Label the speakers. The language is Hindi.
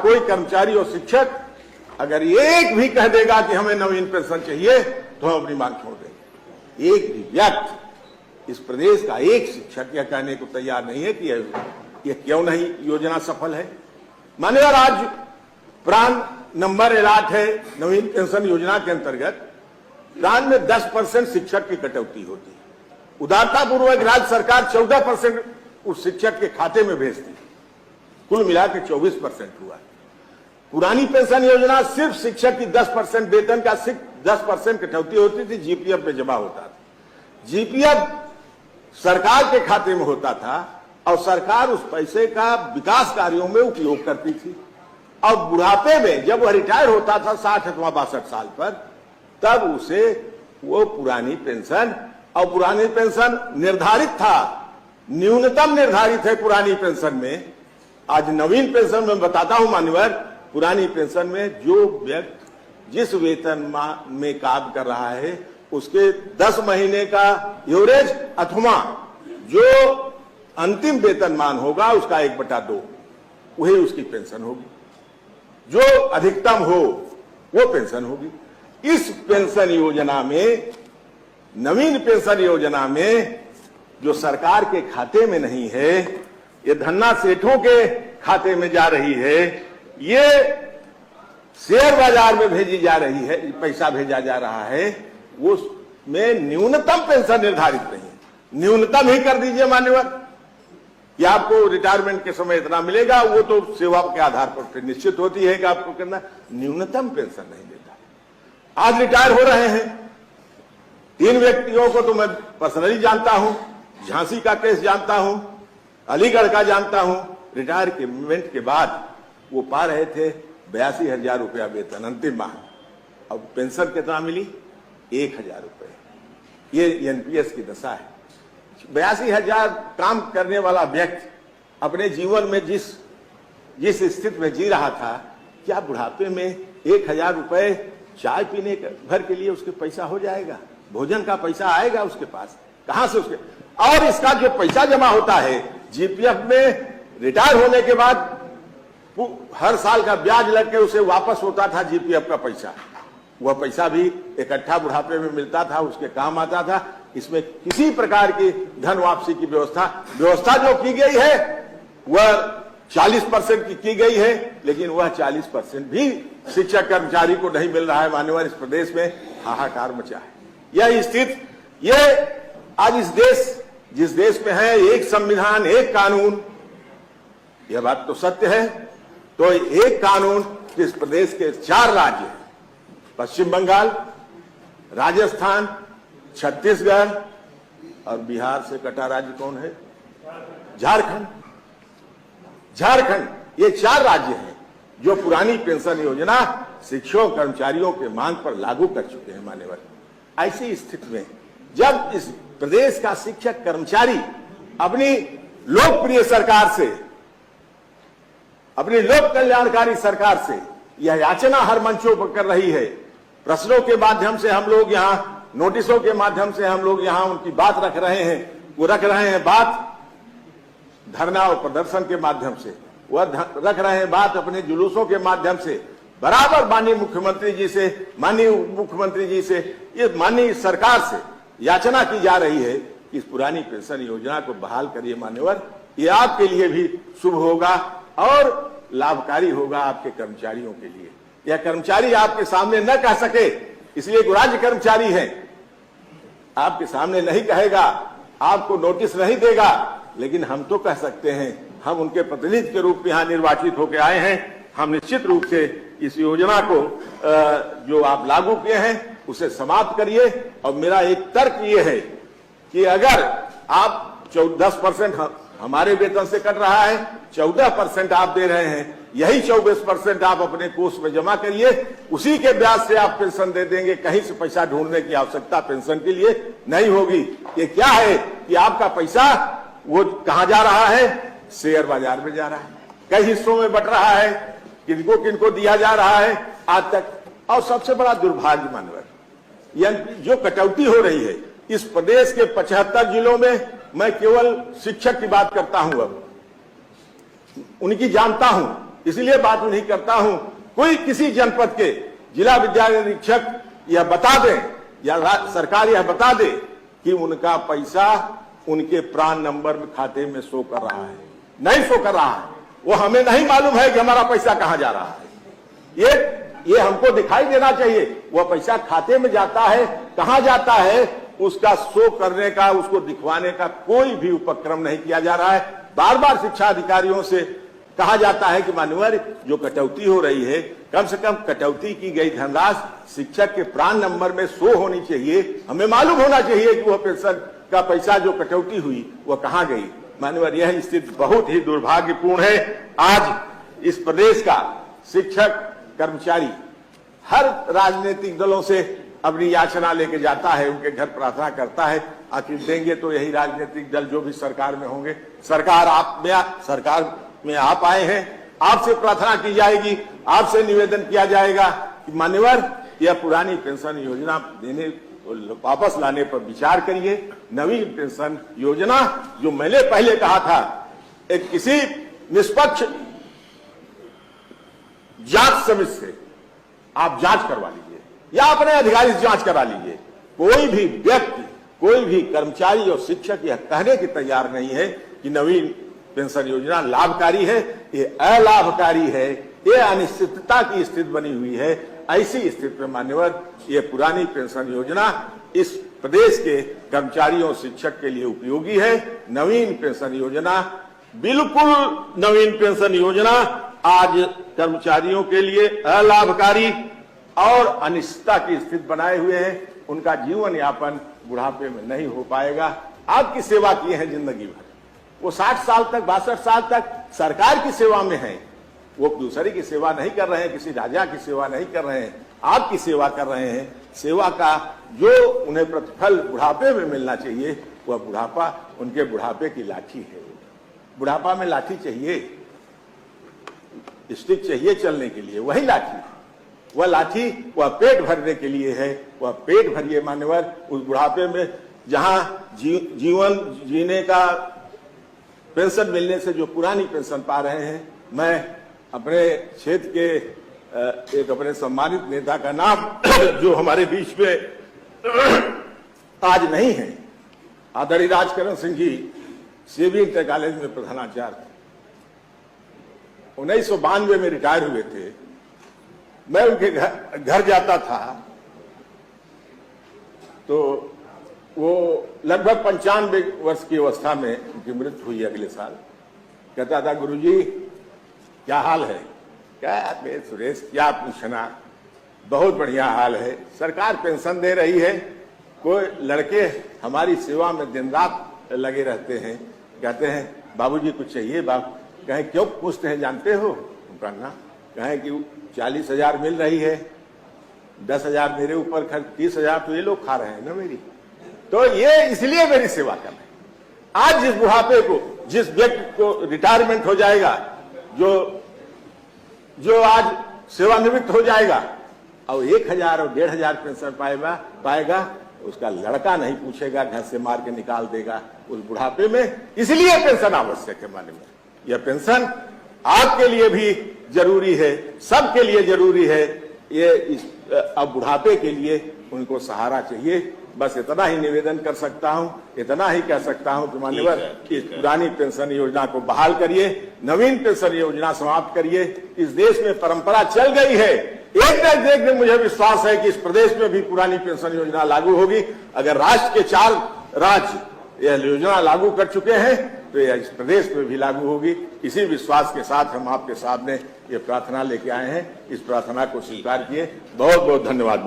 Speaker 1: कोई कर्मचारी और शिक्षक अगर एक भी कह देगा कि हमें नवीन पेंशन चाहिए तो हम अपनी मांग छोड़ देंगे। एक भी व्यक्ति इस प्रदेश का एक शिक्षक यह कहने को तैयार नहीं है कि यह क्यों नहीं योजना सफल है। मान्यवर, आज प्राण नंबर एलाट है नवीन पेंशन योजना के अंतर्गत। प्राण में 10% शिक्षक की कटौती होती है। उदारतापूर्वक राज्य सरकार 14% उस शिक्षक के खाते में भेजती, कुल मिलाकर 24% हुआ। पुरानी पेंशन योजना सिर्फ शिक्षक की 10% वेतन का सिर्फ 10% कटौती होती थी, जीपीएफ में जमा होता था। जीपीएफ सरकार के खाते में होता था और सरकार उस पैसे का विकास कार्यों में उपयोग करती थी। और बुढ़ापे में जब वह रिटायर होता था 60 अथवा 62 साल पर, तब उसे वो पुरानी पेंशन, और पुरानी पेंशन निर्धारित था, न्यूनतम निर्धारित है पुरानी पेंशन में। आज नवीन पेंशन में बताता हूं मान्यवर, पुरानी पेंशन में जो व्यक्ति जिस वेतन में काम कर रहा है उसके 10 महीने का एवरेज अथवा जो अंतिम वेतनमान होगा उसका 1/2 वही उसकी पेंशन होगी। जो अधिकतम हो वो पेंशन होगी। इस पेंशन योजना में, नवीन पेंशन योजना में, जो सरकार के खाते में नहीं है, ये धन्ना सेठों के खाते में जा रही है, ये शेयर बाजार में भेजी जा रही है, पैसा भेजा जा रहा है, वो में न्यूनतम पेंशन निर्धारित नहीं है। न्यूनतम ही कर दीजिए मान्यवर कि आपको रिटायरमेंट के समय इतना मिलेगा, वो तो सेवा के आधार पर फिर निश्चित होती है कि आपको करना। न्यूनतम पेंशन नहीं देता। आज रिटायर हो रहे हैं 3 व्यक्तियों को तो मैं पर्सनली जानता हूं, झांसी का केस जानता हूं, अलीगढ़ का जानता हूं। रिटायरमेंट के बाद वो पा रहे थे 82,000 रुपया वेतन अंतिम माह। अब पेंशन कितना मिली? 1,000 रुपये। ये एनपीएस की दशा है। 82,000 काम करने वाला व्यक्ति अपने जीवन में जिस स्थिति में जी रहा था, क्या बुढ़ापे में 1,000 रुपये चाय पीने भर के लिए उसके पैसा हो जाएगा? भोजन का पैसा आएगा उसके पास? कहां से उसके? और इसका जो पैसा जमा होता है जीपीएफ में, रिटायर होने के बाद हर साल का ब्याज लग के उसे वापस होता था जीपीएफ का पैसा। वह पैसा भी इकट्ठा बुढ़ापे में मिलता था, उसके काम आता था। इसमें किसी प्रकार की धन वापसी की व्यवस्था जो की गई है वह 40% की गई है, लेकिन वह 40% भी शिक्षक कर्मचारी को नहीं मिल रहा है। मान्यवर, इस प्रदेश में हाहाकार मचा है। यह स्थिति, यह आज जिस देश में है एक संविधान एक कानून, यह बात तो सत्य है। तो एक कानून इस प्रदेश के 4 राज्य हैं, पश्चिम बंगाल, राजस्थान, छत्तीसगढ़ और बिहार से कटा राज्य कौन है? झारखंड। ये 4 राज्य हैं जो पुरानी पेंशन योजना शिक्षकों कर्मचारियों के मांग पर लागू कर चुके हैं। मान्यवर, ऐसी स्थिति में जब इस प्रदेश का शिक्षक कर्मचारी अपनी लोकप्रिय सरकार से, अपनी लोक कल्याणकारी सरकार से यह याचना हर मंचों पर कर रही है, प्रश्नों के माध्यम से हम लोग यहां, नोटिसों के माध्यम से हम लोग यहां उनकी बात रख रहे हैं, वो रख रहे हैं बात धरना और प्रदर्शन के माध्यम से, वह रख रहे हैं बात अपने जुलूसों के माध्यम से, बराबर माननीय मुख्यमंत्री जी से, माननीय उप मुख्यमंत्री जी से, ये माननीय सरकार से याचना की जा रही है कि इस पुरानी पेंशन योजना को बहाल करिए। मान्यवर, ये आपके लिए भी शुभ होगा और लाभकारी होगा आपके कर्मचारियों के लिए। यह कर्मचारी आपके सामने न कह सके, इसलिए राज्य कर्मचारी है, आपके सामने नहीं कहेगा, आपको नोटिस नहीं देगा, लेकिन हम तो कह सकते हैं। हम उनके प्रतिनिधि के रूप में यहां निर्वाचित होकर आए हैं। हम निश्चित रूप से इस योजना को जो आप लागू किए हैं उसे समाप्त करिए। और मेरा एक तर्क ये है कि अगर आप 10% हमारे वेतन से कट रहा है, 14% आप दे रहे हैं, यही 24% आप अपने कोष में जमा करिए, उसी के ब्याज से आप पेंशन दे देंगे। कहीं से पैसा ढूंढने की आवश्यकता पेंशन के लिए नहीं होगी। ये क्या है कि आपका पैसा वो कहां जा रहा है? शेयर बाजार में जा रहा है, कई हिस्सों में बट रहा है, किनको किनको दिया जा रहा है आज तक। और सबसे बड़ा दुर्भाग्य मानवर, जो कटौती हो रही है इस प्रदेश के 75 जिलों में, मैं केवल शिक्षक की बात करता हूं, अब उनकी जानता हूं, इसलिए बात नहीं करता हूं, कोई किसी जनपद के जिला विद्यालय निरीक्षक यह बता दें या सरकार यह बता दे कि उनका पैसा उनके प्राण नंबर में खाते में शो कर रहा है, नहीं शो कर रहा है। वो हमें नहीं मालूम है कि हमारा पैसा कहां जा रहा है। ये हमको दिखाई देना चाहिए। वह पैसा खाते में जाता है, कहां जाता है, उसका शो करने का, उसको दिखवाने का कोई भी उपक्रम नहीं किया जा रहा है। बार बार शिक्षा अधिकारियों से कहा जाता है कि मान्यवर, जो कटौती हो रही है, कम से कम कटौती की गई धनराशि शिक्षक के प्राण नंबर में शो होनी चाहिए। हमें मालूम होना चाहिए कि वह पेंशन का पैसा जो कटौती हुई वह कहां गई। मान्यवर, यह स्थिति बहुत ही दुर्भाग्यपूर्ण है। आज इस प्रदेश का शिक्षक कर्मचारी हर राजनीतिक दलों से अपनी याचना लेके जाता है, उनके घर प्रार्थना करता है। आखिर देंगे तो यही राजनीतिक दल जो भी सरकार में होंगे। सरकार में आप आए हैं, आपसे प्रार्थना की जाएगी, आपसे निवेदन किया जाएगा कि मान्यवर, यह पुरानी पेंशन योजना देने वापस लाने पर विचार करिए। नवीन पेंशन योजना, जो मैंने पहले कहा था, एक किसी निष्पक्ष जांच समिति से आप जांच करवा लीजिए या अपने अधिकारी से जांच करा लीजिए। कोई भी व्यक्ति, कोई भी कर्मचारी और शिक्षक यह कहने की तैयार नहीं है कि नवीन पेंशन योजना लाभकारी है। ये अलाभकारी है, ये अनिश्चितता की स्थिति बनी हुई है। ऐसी स्थिति में मान्यवर, ये पुरानी पेंशन योजना इस प्रदेश के कर्मचारियों शिक्षक के लिए उपयोगी है। नवीन पेंशन योजना, बिल्कुल नवीन पेंशन योजना आज कर्मचारियों के लिए अलाभकारी और अनिश्चितता की स्थिति बनाए हुए है। उनका जीवन यापन बुढ़ापे में नहीं हो पाएगा। आपकी सेवा किए हैं जिंदगी भर, वो 60 साल तक, 62 साल तक सरकार की सेवा में है। वो दूसरे की सेवा नहीं कर रहे हैं, किसी राजा की सेवा नहीं कर रहे हैं, आपकी सेवा कर रहे हैं। सेवा का जो उन्हें प्रतिफल बुढ़ापे में मिलना चाहिए, वह बुढ़ापा उनके बुढ़ापे की लाठी है। बुढ़ापा में लाठी चाहिए, स्टिक चाहिए चलने के लिए, वही लाठी। वह लाठी वह पेट भरने के लिए है। वह पेट भरिए मान्यवर, उस बुढ़ापे में जहां जीवन जीने का पेंशन मिलने से जो पुरानी पेंशन पा रहे हैं। मैं अपने क्षेत्र के एक अपने सम्मानित नेता का नाम जो हमारे बीच में आज नहीं है, आदरणीय Rajkaran Singh ji CB inter college में प्रधानाचार्य थे। 1992 में रिटायर हुए थे। मैं उनके घर जाता था तो वो लगभग 95 वर्ष की अवस्था में उनकी मृत्यु हुई अगले साल। कहता था, गुरुजी क्या हाल है? क्या सुरेश, क्या पूछना, बहुत बढ़िया हाल है। सरकार पेंशन दे रही है। कोई लड़के हमारी सेवा में दिन रात लगे रहते हैं। कहते हैं, बाबूजी कुछ चाहिए? बाप कहें क्यों पूछते हैं, जानते हो? ना कहें कि 40,000 मिल रही है, 10,000 मेरे ऊपर खर्च, 30,000 तो ये लोग खा रहे हैं ना मेरी, तो ये इसलिए मेरी सेवा कर रहे हैं। आज जिस बुढ़ापे को, जिस व्यक्ति को रिटायरमेंट हो जाएगा, जो आज सेवानिवृत्त हो जाएगा और 1,000 और 1,500 पेंशन पाएगा, उसका लड़का नहीं पूछेगा, घर से मार के निकाल देगा उस बुढ़ापे में। इसलिए पेंशन आवश्यक है। माने यह पेंशन आपके लिए भी जरूरी है, सबके लिए जरूरी है। ये अब बुढ़ापे के लिए उनको सहारा चाहिए। बस इतना ही निवेदन कर सकता हूं, इतना ही कह सकता हूं कि मान्यवर, इस पुरानी पेंशन योजना को बहाल करिए, नवीन पेंशन योजना समाप्त करिए। इस देश में परंपरा चल गई है। एक न एक दिन मुझे विश्वास है कि इस प्रदेश में भी पुरानी पेंशन योजना लागू होगी। अगर राष्ट्र के 4 राज्य यह योजना लागू कर चुके हैं तो यह इस प्रदेश में भी लागू होगी। इसी विश्वास के साथ हम आपके सामने ये प्रार्थना लेके आए हैं। इस प्रार्थना को स्वीकार किए। बहुत बहुत धन्यवाद।